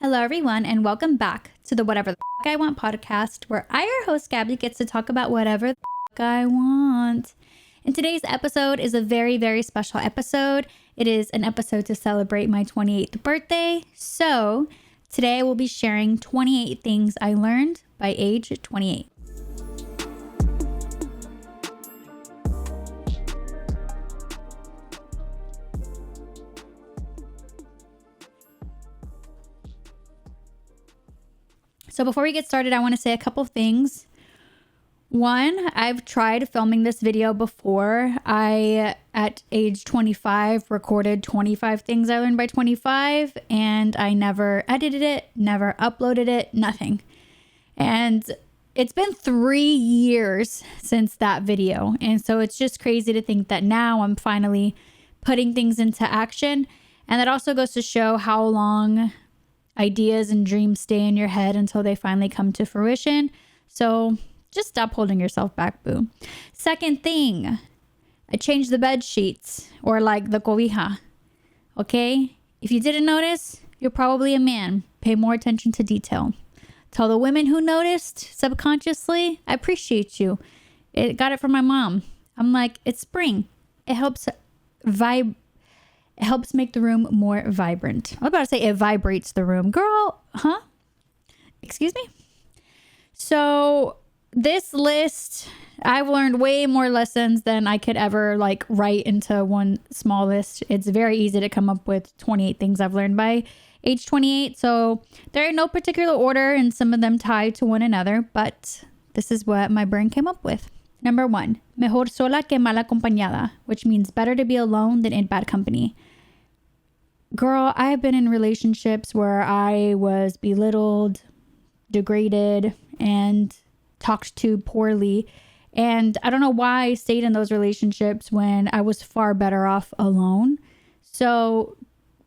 Hello, everyone, and welcome back to the Whatever the I Want podcast, where I, your host, Gaby, gets to talk about whatever the I want. And today's episode is a very, very special episode. It is an episode to celebrate my 28th birthday. So today I will be sharing 28 things I learned by age 28. So before we get started, I want to say a couple things. One, I've tried filming this video before. I, at age 25, recorded 25 things I learned by 25, and I never edited it, never uploaded it, nothing. And it's been 3 years since that video. And so it's just crazy to think that now I'm finally putting things into action. And that also goes to show how long ideas and dreams stay in your head until they finally come to fruition. So just stop holding yourself back, boo. Second thing, I changed the bed sheets, or like the cobija. Okay? If you didn't notice, you're probably a man. Pay more attention to detail. Tell the women who noticed subconsciously, I appreciate you. It got it from my mom. I'm like, it's spring. It helps It helps make the room more vibrant. I was about to say it vibrates the room. Girl, huh? Excuse me? So this list, I've learned way more lessons than I could ever write into one small list. It's very easy to come up with 28 things I've learned by age 28. So they're in no particular order and some of them tie to one another, but this is what my brain came up with. Number 1, mejor sola que mal acompañada, which means better to be alone than in bad company. Girl, I have been in relationships where I was belittled, degraded, and talked to poorly. And I don't know why I stayed in those relationships when I was far better off alone. So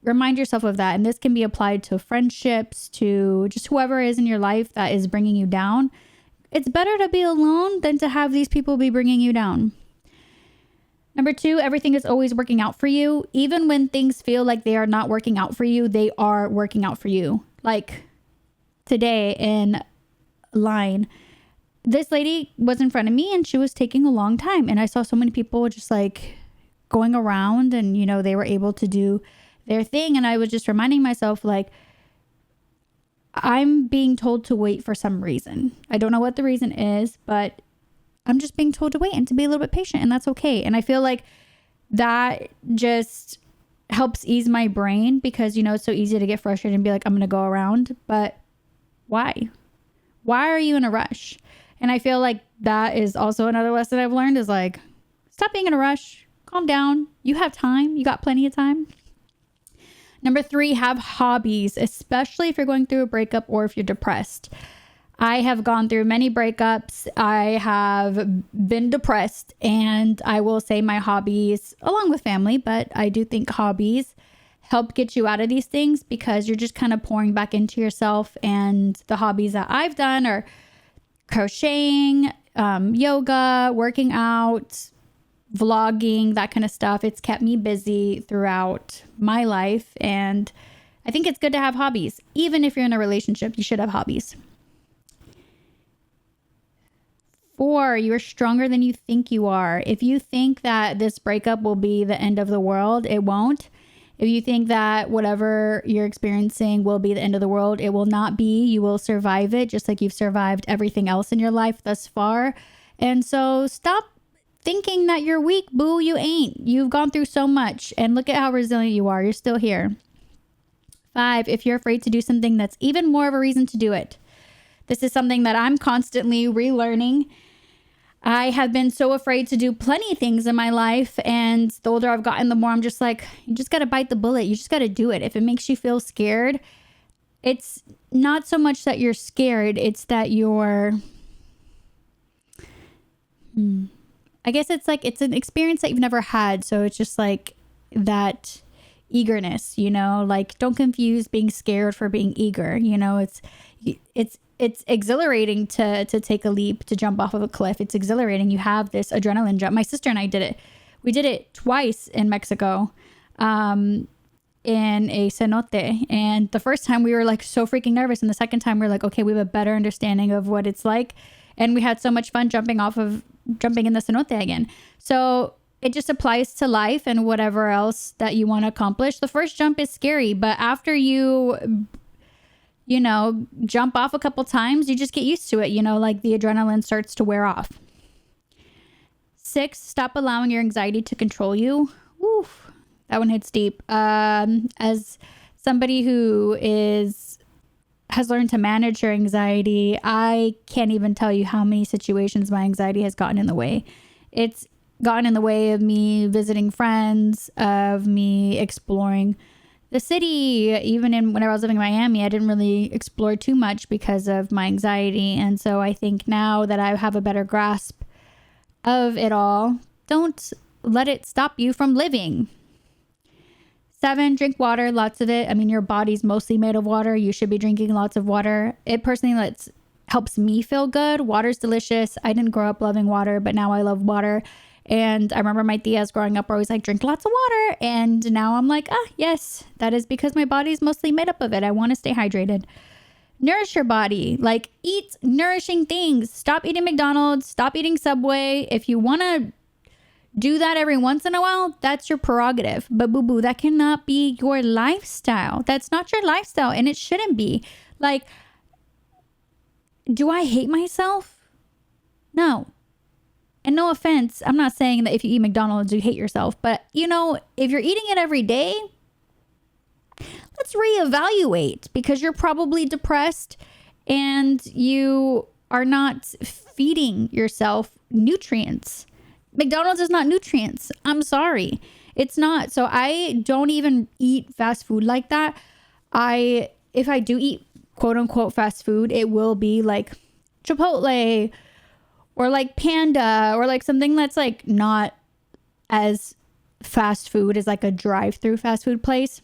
remind yourself of that. And this can be applied to friendships, to just whoever is in your life that is bringing you down. It's better to be alone than to have these people be bringing you down. Number 2, everything is always working out for you. Even when things feel like they are not working out for you, they are working out for you. Like today in line, this lady was in front of me and she was taking a long time. And I saw so many people just going around and, they were able to do their thing. And I was just reminding myself, I'm being told to wait for some reason. I don't know what the reason is, but I'm just being told to wait and to be a little bit patient, and that's okay. And I feel like that just helps ease my brain because, it's so easy to get frustrated and be like, I'm going to go around. But why? Why are you in a rush? And I feel like that is also another lesson I've learned is stop being in a rush. Calm down. You have time. You got plenty of time. Number 3, have hobbies, especially if you're going through a breakup or if you're depressed. I have gone through many breakups. I have been depressed, and I will say my hobbies, along with family, but I do think hobbies help get you out of these things because you're just kind of pouring back into yourself. And the hobbies that I've done are crocheting, yoga, working out, vlogging, that kind of stuff. It's kept me busy throughout my life, and I think it's good to have hobbies. Even if you're in a relationship, you should have hobbies. 4, you are stronger than you think you are. If you think that this breakup will be the end of the world, it won't. If you think that whatever you're experiencing will be the end of the world, it will not be. You will survive it just like you've survived everything else in your life thus far. And so stop thinking that you're weak, boo. You ain't. You've gone through so much, and look at how resilient you are. You're still here. 5, if you're afraid to do something, that's even more of a reason to do it. This is something that I'm constantly relearning. I have been so afraid to do plenty of things in my life, and the older I've gotten, the more I'm just like, you just got to bite the bullet. You just got to do it. If it makes you feel scared, it's not so much that you're scared, it's that you're, I guess it's an experience that you've never had. So it's just that eagerness, don't confuse being scared for being eager. It's exhilarating to take a leap, to jump off of a cliff. It's exhilarating. You have this adrenaline jump. My sister and I did it. We did it twice in Mexico. in a cenote. And the first time we were like so freaking nervous. And the second time we were like, okay, we have a better understanding of what it's like. And we had so much fun jumping in the cenote again. So it just applies to life and whatever else that you want to accomplish. The first jump is scary, but after you jump off a couple times, you just get used to it. Like the adrenaline starts to wear off. 6, stop allowing your anxiety to control you. Oof, that one hits deep. As somebody who has learned to manage her anxiety, I can't even tell you how many situations my anxiety has gotten in the way. It's gotten in the way of me visiting friends, of me exploring the city. Even when I was living in Miami, I didn't really explore too much because of my anxiety. And so I think now that I have a better grasp of it all, don't let it stop you from living. 7, drink water, lots of it. I mean, your body's mostly made of water. You should be drinking lots of water. It personally helps me feel good. Water's delicious. I didn't grow up loving water, but now I love water. And I remember my tias growing up were always like, drink lots of water. And now I'm like, yes, that is because my body's mostly made up of it. I want to stay hydrated. Nourish your body. Like, eat nourishing things. Stop eating McDonald's. Stop eating Subway. If you want to do that every once in a while, that's your prerogative. But boo-boo, that cannot be your lifestyle. That's not your lifestyle, and it shouldn't be. Like, do I hate myself? No. And no offense, I'm not saying that if you eat McDonald's, you hate yourself. But, if you're eating it every day, let's reevaluate, because you're probably depressed and you are not feeding yourself nutrients. McDonald's is not nutrients. I'm sorry. It's not. So I don't even eat fast food like that. If I do eat quote unquote fast food, it will be like Chipotle or like Panda or like something that's like not as fast food as like a drive-through fast food place,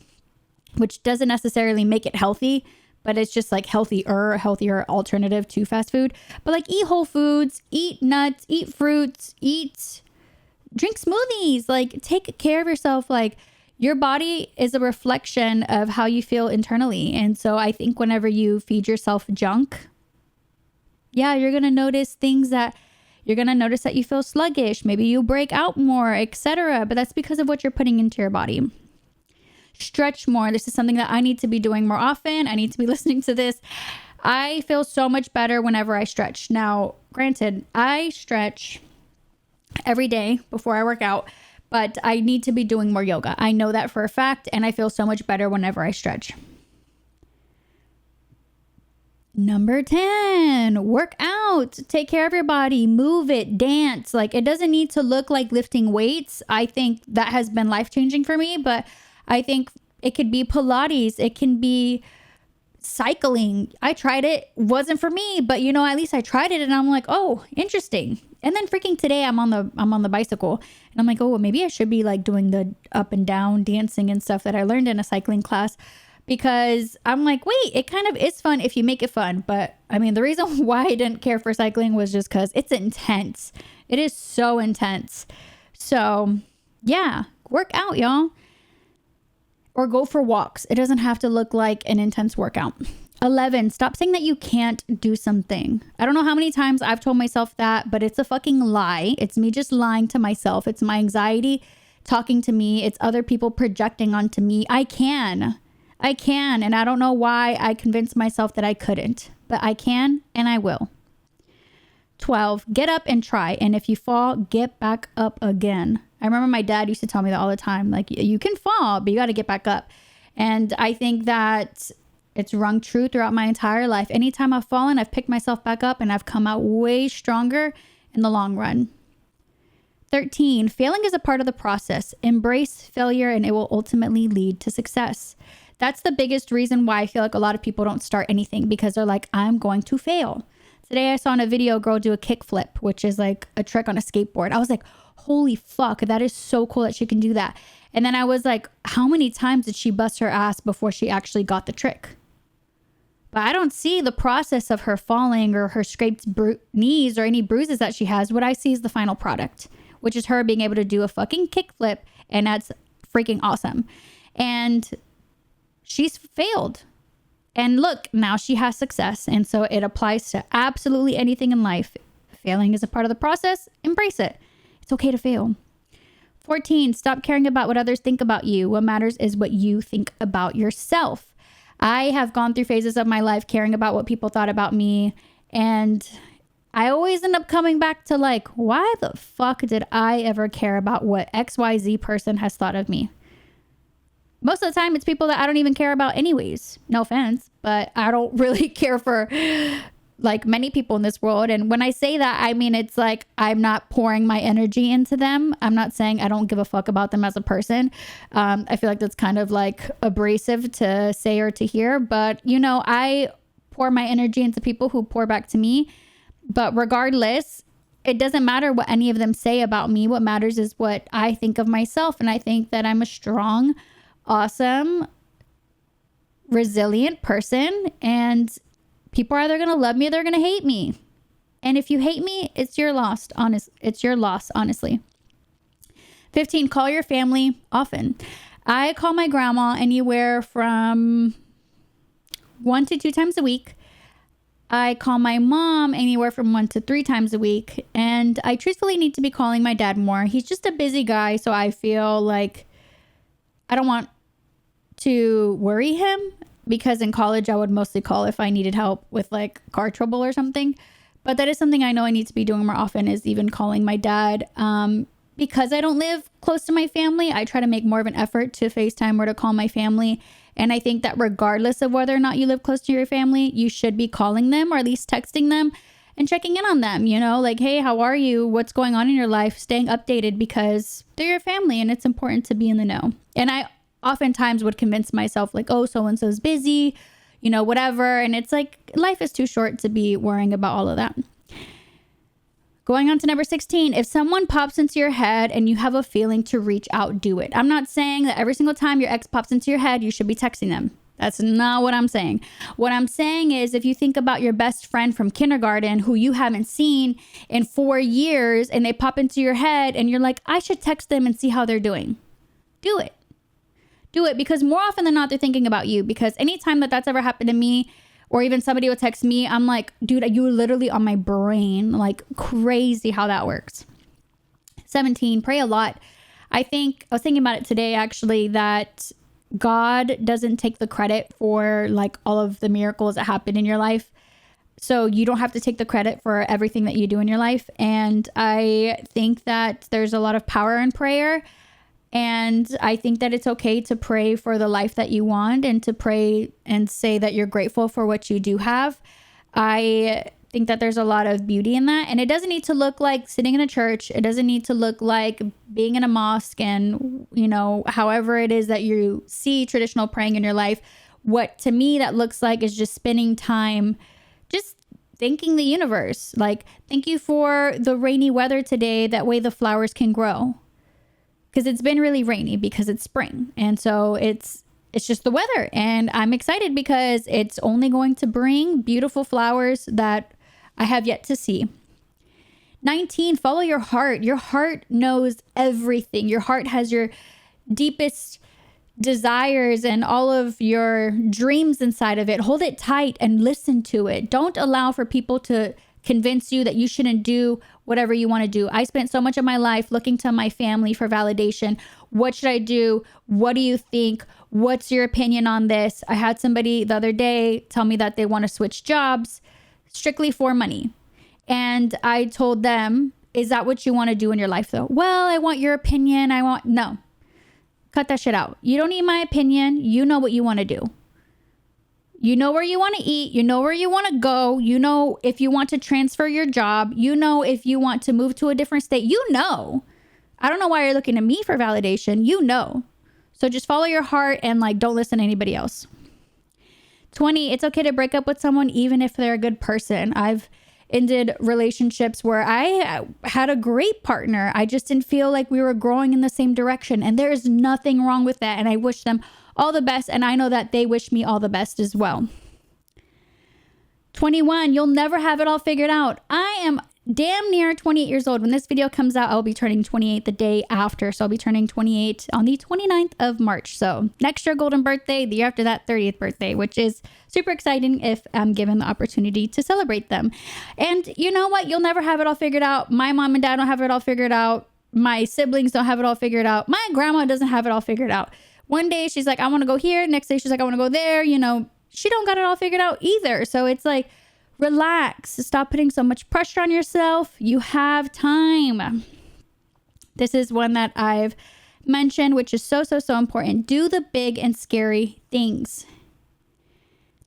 which doesn't necessarily make it healthy, but it's just like healthier alternative to fast food. But like, eat whole foods, eat nuts, eat fruits, drink smoothies, like take care of yourself. Like, your body is a reflection of how you feel internally. And so I think whenever you feed yourself junk, you're going to notice that you feel sluggish. Maybe you break out more, etc. But that's because of what you're putting into your body. Stretch more. This is something that I need to be doing more often. I need to be listening to this. I feel so much better whenever I stretch. Now, granted, I stretch every day before I work out, but I need to be doing more yoga. I know that for a fact, and I feel so much better whenever I stretch. Number 10, work out. Take care of your body. Move it. Dance. Like, it doesn't need to look like lifting weights. I think that has been life-changing for me, but I think it could be Pilates. It can be cycling. I tried it. Wasn't for me, but at least I tried it and I'm like, oh, interesting. And then freaking today I'm on the bicycle and I'm like, oh, well, maybe I should be like doing the up and down dancing and stuff that I learned in a cycling class, because I'm like, wait, it kind of is fun if you make it fun. But I mean, the reason why I didn't care for cycling was just because it's intense. It is so intense. So yeah, work out, y'all. Or go for walks. It doesn't have to look like an intense workout. 11, stop saying that you can't do something. I don't know how many times I've told myself that, but it's a fucking lie. It's me just lying to myself. It's my anxiety talking to me. It's other people projecting onto me. I can. And I don't know why I convinced myself that I couldn't, but I can and I will. 12, get up and try. And if you fall, get back up again. I remember my dad used to tell me that all the time. Like, you can fall, but you got to get back up. And I think that it's rung true throughout my entire life. Anytime I've fallen, I've picked myself back up and I've come out way stronger in the long run. 13, failing is a part of the process. Embrace failure and it will ultimately lead to success. That's the biggest reason why I feel like a lot of people don't start anything, because they're like, I'm going to fail. Today I saw in a video a girl do a kickflip, which is like a trick on a skateboard. I was like, holy fuck, that is so cool that she can do that. And then I was like, how many times did she bust her ass before she actually got the trick? But I don't see the process of her falling or her scraped knees or any bruises that she has. What I see is the final product, which is her being able to do a fucking kickflip. And that's freaking awesome. And she's failed. And look, now she has success. And so it applies to absolutely anything in life. Failing is a part of the process. Embrace it. It's okay to fail. 14, stop caring about what others think about you. What matters is what you think about yourself. I have gone through phases of my life caring about what people thought about me. And I always end up coming back to like, why the fuck did I ever care about what XYZ person has thought of me? Most of the time, it's people that I don't even care about anyways. No offense, but I don't really care for like many people in this world. And when I say that, I mean, it's like I'm not pouring my energy into them. I'm not saying I don't give a fuck about them as a person. I feel like that's kind of like abrasive to say or to hear. But, you know, I pour my energy into people who pour back to me. But regardless, it doesn't matter what any of them say about me. What matters is what I think of myself. And I think that I'm a strong, awesome, resilient person. And people are either going to love me or they're going to hate me. And if you hate me, it's your loss, honestly. 15, call your family often. I call my grandma anywhere from 1 to 2 times a week. I call my mom anywhere from 1 to 3 times a week. And I truthfully need to be calling my dad more. He's just a busy guy. So I feel like I don't want to worry him, because in college I would mostly call if I needed help with like car trouble or something. But that is something I know I need to be doing more often, is even calling my dad. Because I don't live close to my family, I try to make more of an effort to FaceTime or to call my family. And I think that regardless of whether or not you live close to your family, you should be calling them or at least texting them and checking in on them, you know, like, hey, how are you? What's going on in your life? Staying updated, because they're your family and it's important to be in the know. And I oftentimes would convince myself like, oh, so-and-so's busy, you know, whatever. And it's like, life is too short to be worrying about all of that. Going on to number 16, if someone pops into your head and you have a feeling to reach out, do it. I'm not saying that every single time your ex pops into your head, you should be texting them. That's not what I'm saying. What I'm saying is, if you think about your best friend from kindergarten who you haven't seen in 4 years and they pop into your head and you're like, I should text them and see how they're doing. Do it. Do it, because more often than not, they're thinking about you. Because anytime that's ever happened to me, or even somebody will text me, I'm like, dude, you were literally on my brain. Like, crazy how that works. 17, pray a lot. I was thinking about it today, actually, that God doesn't take the credit for like all of the miracles that happen in your life. So you don't have to take the credit for everything that you do in your life. And I think that there's a lot of power in prayer. And I think that it's okay to pray for the life that you want and to pray and say that you're grateful for what you do have. I think that there's a lot of beauty in that. And it doesn't need to look like sitting in a church. It doesn't need to look like being in a mosque and, you know, however it is that you see traditional praying in your life. What to me that looks like is just spending time just thanking the universe. Like, thank you for the rainy weather today. That way the flowers can grow. Because it's been really rainy because it's spring. And so it's just the weather. And I'm excited because it's only going to bring beautiful flowers that I have yet to see. 19, follow your heart. Your heart knows everything. Your heart has your deepest desires and all of your dreams inside of it. Hold it tight and listen to it. Don't allow for people to convince you that you shouldn't do whatever you want to do. I spent so much of my life looking to my family for validation. What should I do? What do you think? What's your opinion on this? I had somebody the other day tell me that they want to switch jobs strictly for money. And I told them, is that what you want to do in your life though? Well, I want your opinion. No, cut that shit out. You don't need my opinion. You know what you want to do. You know where you want to eat. You know where you want to go. You know if you want to transfer your job. You know if you want to move to a different state. You know. I don't know why you're looking to me for validation. You know. So just follow your heart and like don't listen to anybody else. 20, it's okay to break up with someone even if they're a good person. I've ended relationships where I had a great partner. I just didn't feel like we were growing in the same direction. And there is nothing wrong with that. And I wish them all the best. And I know that they wish me all the best as well. 21, you'll never have it all figured out. I am damn near 28 years old. When this video comes out, I'll be turning 28 the day after. So I'll be turning 28 on the 29th of March. So next year, golden birthday, the year after that, 30th birthday, which is super exciting if I'm given the opportunity to celebrate them. And you know what? You'll never have it all figured out. My mom and dad don't have it all figured out. My siblings don't have it all figured out. My grandma doesn't have it all figured out. One day she's like, I want to go here. Next day she's like, I want to go there. You know, she don't got it all figured out either. So it's like, relax. Stop putting so much pressure on yourself. You have time. This is one that I've mentioned, which is so important. Do the big and scary things.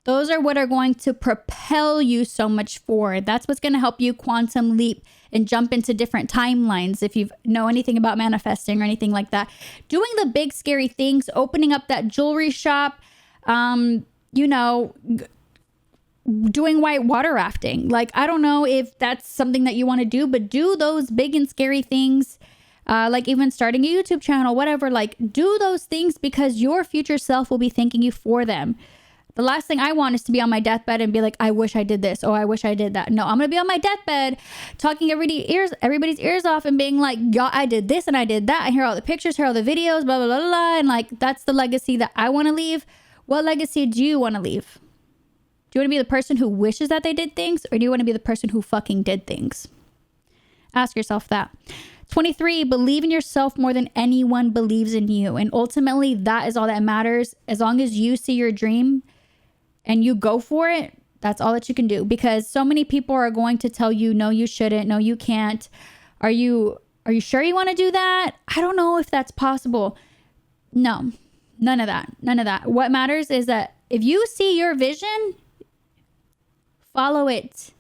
Those are what are going to propel you so much forward. That's what's going to help you quantum leap and jump into different timelines. If you know anything about manifesting or anything like that, doing the big scary things, opening up that jewelry shop, doing white water rafting. Like, I don't know if that's something that you want to do, but do those big and scary things. Like even starting a YouTube channel, whatever, like do those things because your future self will be thanking you for them. The last thing I want is to be on my deathbed and be like, I wish I did this. Oh, I wish I did that. No, I'm going to be on my deathbed talking everybody's ears off and being like, y'all, I did this and I did that. I hear all the pictures, hear all the videos, blah, blah, blah, blah. And like, that's the legacy that I want to leave. What legacy do you want to leave? Do you want to be the person who wishes that they did things, or do you want to be the person who fucking did things? Ask yourself that. 23, believe in yourself more than anyone believes in you. And ultimately, that is all that matters. As long as you see your dream and you go for it, that's all that you can do. Because so many people are going to tell you, no, you shouldn't. No, you can't. Are you sure you want to do that? I don't know if that's possible. No, none of that. None of that. What matters is that if you see your vision, follow it.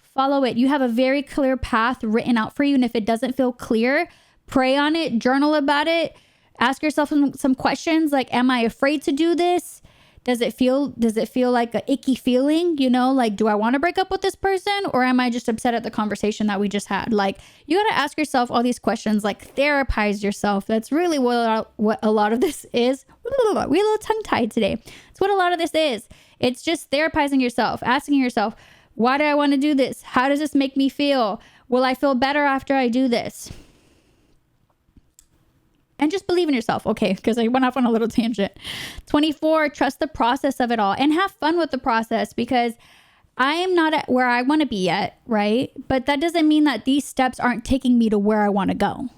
Follow it. You have a very clear path written out for you. And if it doesn't feel clear, pray on it, journal about it, ask yourself some questions like, am I afraid to do this? Does it feel like an icky feeling? You know, like, do I want to break up with this person, or am I just upset at the conversation that we just had? Like, you got to ask yourself all these questions, like therapize yourself. That's really what a lot of this is. We're a little tongue tied today. It's what a lot of this is. It's just therapizing yourself, asking yourself, why do I want to do this? How does this make me feel? Will I feel better after I do this? And just believe in yourself. Okay, because I went off on a little tangent. 24, trust the process of it all and have fun with the process, because I am not at where I want to be yet, right? But that doesn't mean that these steps aren't taking me to where I want to go.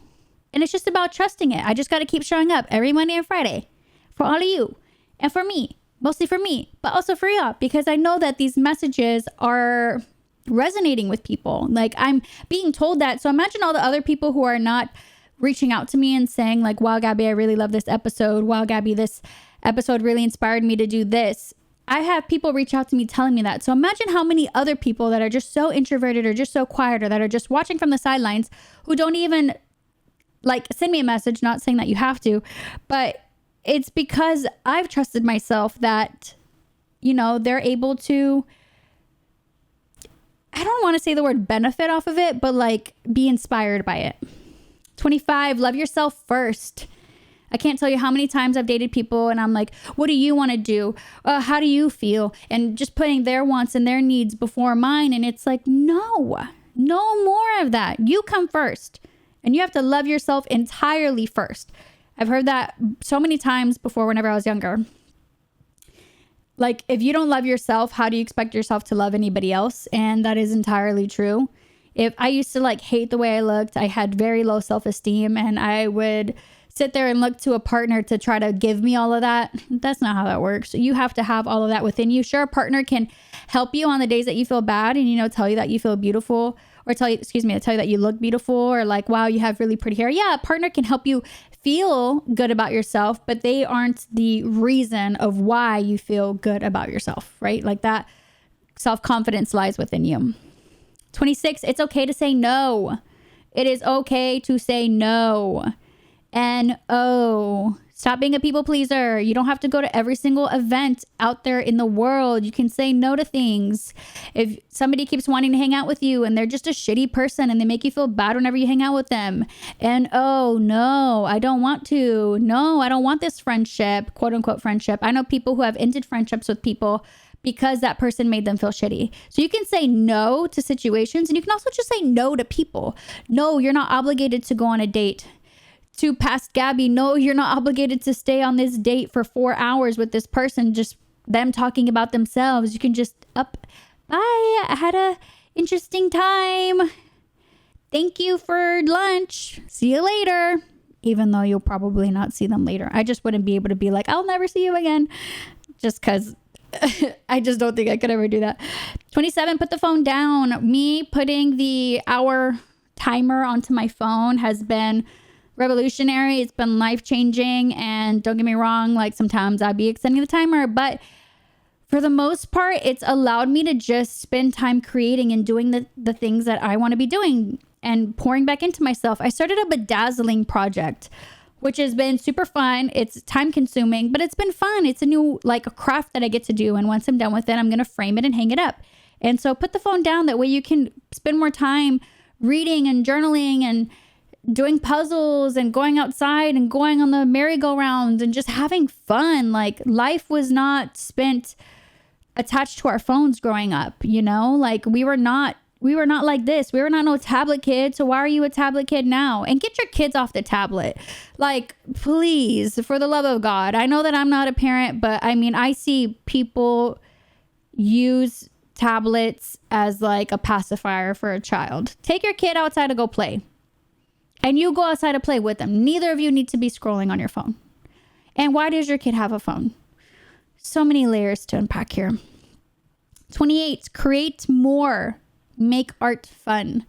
And it's just about trusting it. I just got to keep showing up every Monday and Friday for all of you and for me. Mostly for me, but also for y'all, because I know that these messages are resonating with people. Like, I'm being told that. So imagine all the other people who are not reaching out to me and saying like, wow, Gaby, I really love this episode. Wow, Gaby, this episode really inspired me to do this. I have people reach out to me telling me that. So imagine how many other people that are just so introverted or just so quiet or that are just watching from the sidelines who don't even like send me a message, not saying that you have to, but it's because I've trusted myself that, you know, they're able to, I don't want to say the word benefit off of it, but like be inspired by it. 25, love yourself first. I can't tell you how many times I've dated people and I'm like, what do you want to do? How do you feel? And just putting their wants and their needs before mine. And it's like, no more of that. You come first, and you have to love yourself entirely first. I've heard that so many times before whenever I was younger. Like, if you don't love yourself, how do you expect yourself to love anybody else? And that is entirely true. If I used to like hate the way I looked, I had very low self-esteem, and I would sit there and look to a partner to try to give me all of that. That's not how that works. You have to have all of that within you. Sure, a partner can help you on the days that you feel bad and, you know, tell you that you feel beautiful, or tell you that you look beautiful, or like, wow, you have really pretty hair. Yeah, a partner can help you feel good about yourself, but they aren't the reason of why you feel good about yourself, right? Like, that self-confidence lies within you. 26, it's okay to say no. It is okay to say no. N-O. Stop being a people pleaser. You don't have to go to every single event out there in the world. You can say no to things. If somebody keeps wanting to hang out with you and they're just a shitty person and they make you feel bad whenever you hang out with them. And oh, no, I don't want to. No, I don't want this friendship, quote unquote friendship. I know people who have ended friendships with people because that person made them feel shitty. So you can say no to situations, and you can also just say no to people. No, you're not obligated to go on a date. To past Gaby, no, you're not obligated to stay on this date for 4 hours with this person, just them talking about themselves. You can just bye. I had a interesting time. Thank you for lunch. See you later. Even though you'll probably not see them later. I just wouldn't be able to be like, I'll never see you again. Just because I just don't think I could ever do that. 27, put the phone down. Me putting the hour timer onto my phone has been revolutionary. It's been life-changing. And don't get me wrong, like sometimes I'd be extending the timer, but for the most part, it's allowed me to just spend time creating and doing the things that I want to be doing and pouring back into myself. I started a bedazzling project, which has been super fun. It's time consuming, but it's been fun. It's a new a craft that I get to do. And once I'm done with it, I'm going to frame it and hang it up. And so put the phone down. That way you can spend more time reading and journaling and doing puzzles and going outside and going on the merry-go-round and just having fun. Like life was not spent attached to our phones growing up, you know, like we were not like this. We were not no tablet kid. So why are you a tablet kid now? And get your kids off the tablet. Like, please, for the love of God. I know that I'm not a parent, but I mean, I see people use tablets as like a pacifier for a child. Take your kid outside to go play. And you go outside to play with them. Neither of you need to be scrolling on your phone. And why does your kid have a phone? So many layers to unpack here. 28, create more. Make art fun.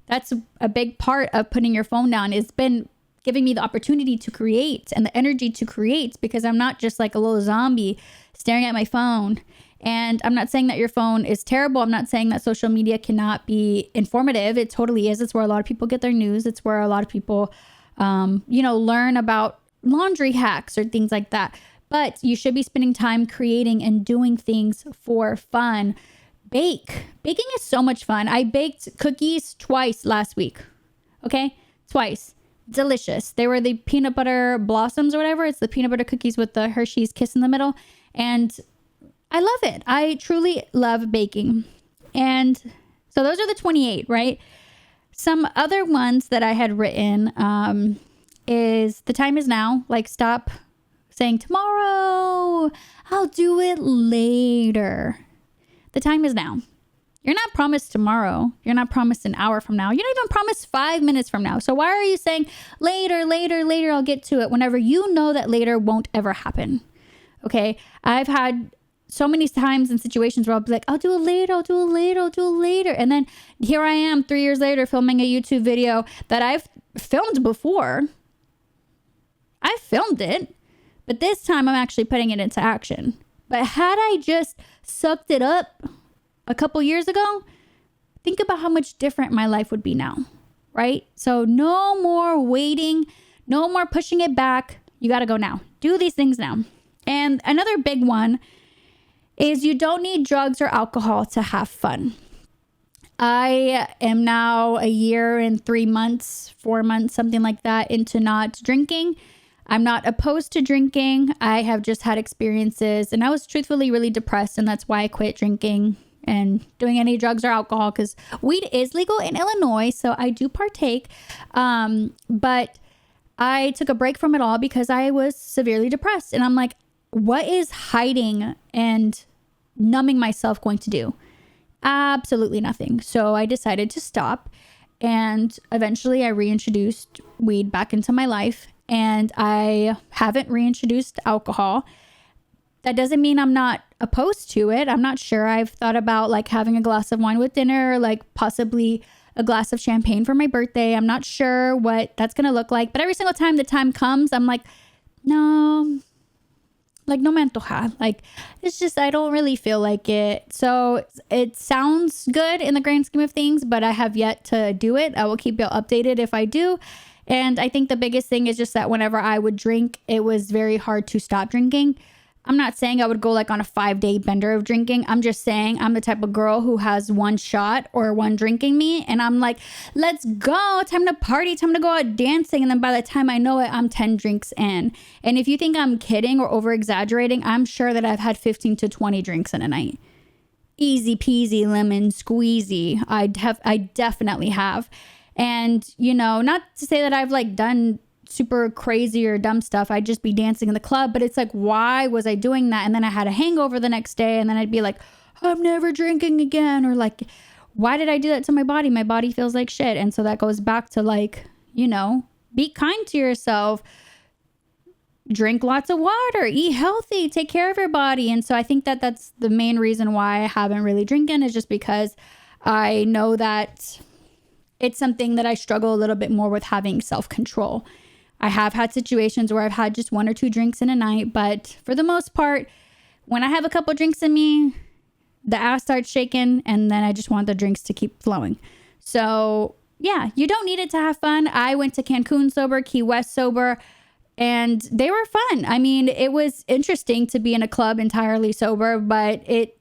That's a big part of putting your phone down. It's been giving me the opportunity to create and the energy to create, because I'm not just like a little zombie staring at my phone. And I'm not saying that your phone is terrible. I'm not saying that social media cannot be informative. It totally is. It's where a lot of people get their news. It's where a lot of people, learn about laundry hacks or things like that. But you should be spending time creating and doing things for fun. Baking is so much fun. I baked cookies twice last week. Okay? Twice. Delicious. They were the peanut butter blossoms or whatever. It's the peanut butter cookies with the Hershey's kiss in the middle. And I love it. I truly love baking. And so those are the 28, right? Some other ones that I had written is the time is now. Like, stop saying tomorrow. I'll do it later. The time is now. You're not promised tomorrow. You're not promised an hour from now. You're not even promised 5 minutes from now. So why are you saying later, I'll get to it, whenever you know that later won't ever happen? Okay. I've had so many times in situations where I'll be like, I'll do it later. And then here I am 3 years later filming a YouTube video that I've filmed before. I filmed it, but this time I'm actually putting it into action. But had I just sucked it up a couple years ago, think about how much different my life would be now, right? So no more waiting, no more pushing it back. You got to go now. Do these things now. And another big one is you don't need drugs or alcohol to have fun. I am now a year and 3 months, 4 months, something like that, into not drinking. I'm not opposed to drinking. I have just had experiences, and I was truthfully really depressed, and that's why I quit drinking and doing any drugs or alcohol, because weed is legal in Illinois, so I do partake. But I took a break from it all because I was severely depressed, and I'm like, what is hiding and numbing myself going to do? Absolutely nothing. So I decided to stop, and eventually I reintroduced weed back into my life, and I haven't reintroduced alcohol. That doesn't mean I'm not opposed to it. I'm not sure. I've thought about like having a glass of wine with dinner, like possibly a glass of champagne for my birthday. I'm not sure what that's going to look like, but every single time the time comes, I'm like, no, like no me antoja. Like, it's just, I don't really feel like it. So it sounds good in the grand scheme of things, but I have yet to do it. I will keep you updated if I do. And I think the biggest thing is just that whenever I would drink, it was very hard to stop drinking. I'm not saying I would go like on a 5-day bender of drinking. I'm just saying I'm the type of girl who has one shot or one drink in me. And I'm like, let's go. Time to party. Time to go out dancing. And then by the time I know it, I'm 10 drinks in. And if you think I'm kidding or over exaggerating, I'm sure that I've had 15 to 20 drinks in a night. Easy peasy lemon squeezy. I definitely have. And, you know, not to say that I've like done super crazy or dumb stuff. I'd just be dancing in the club, but it's like, why was I doing that? And then I had a hangover the next day, and then I'd be like, I'm never drinking again. Or like, why did I do that to my body? My body feels like shit. And so that goes back to like, you know, be kind to yourself, drink lots of water, eat healthy, take care of your body. And so I think that that's the main reason why I haven't really drinking, is just because I know that it's something that I struggle a little bit more with, having self-control. I have had situations where I've had just 1 or 2 drinks in a night, but for the most part, when I have a couple drinks in me, the ass starts shaking, and then I just want the drinks to keep flowing. So yeah, you don't need it to have fun. I went to Cancun sober, Key West sober, and they were fun. I mean, it was interesting to be in a club entirely sober, but it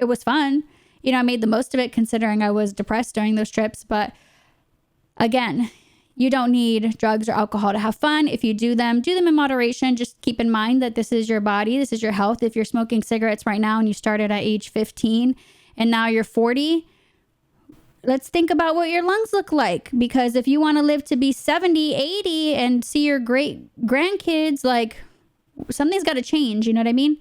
was fun. You know, I made the most of it considering I was depressed during those trips. But again, you don't need drugs or alcohol to have fun. If you do them in moderation. Just keep in mind that this is your body. This is your health. If you're smoking cigarettes right now and you started at age 15 and now you're 40, let's think about what your lungs look like. Because if you want to live to be 70, 80 and see your great grandkids, like, something's got to change. You know what I mean?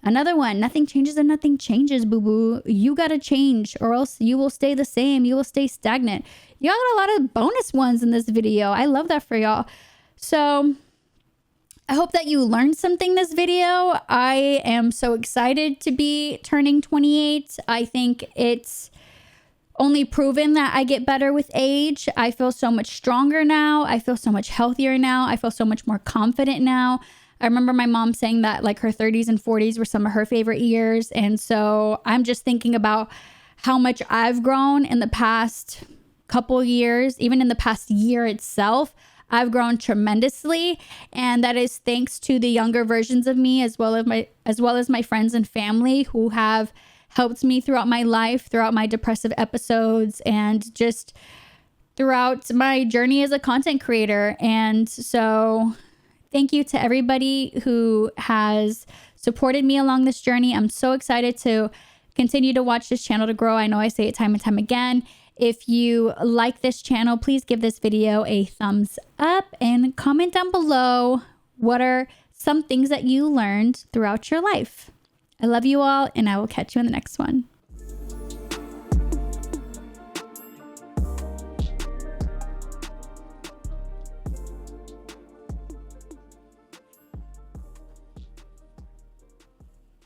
Another one, nothing changes and nothing changes, boo-boo. You got to change, or else you will stay the same. You will stay stagnant. Y'all got a lot of bonus ones in this video. I love that for y'all. So I hope that you learned something this video. I am so excited to be turning 28. I think it's only proven that I get better with age. I feel so much stronger now. I feel so much healthier now. I feel so much more confident now. I remember my mom saying that like her 30s and 40s were some of her favorite years. And so I'm just thinking about how much I've grown in the past couple years, even in the past year itself. I've grown tremendously, and that is thanks to the younger versions of me, as well as my friends and family who have helped me throughout my life, throughout my depressive episodes, and just throughout my journey as a content creator. And so thank you to everybody who has supported me along this journey. I'm so excited to continue to watch this channel to grow. I know I say it time and time again. If you like this channel, please give this video a thumbs up and comment down below what are some things that you learned throughout your life. I love you all, and I will catch you in the next one.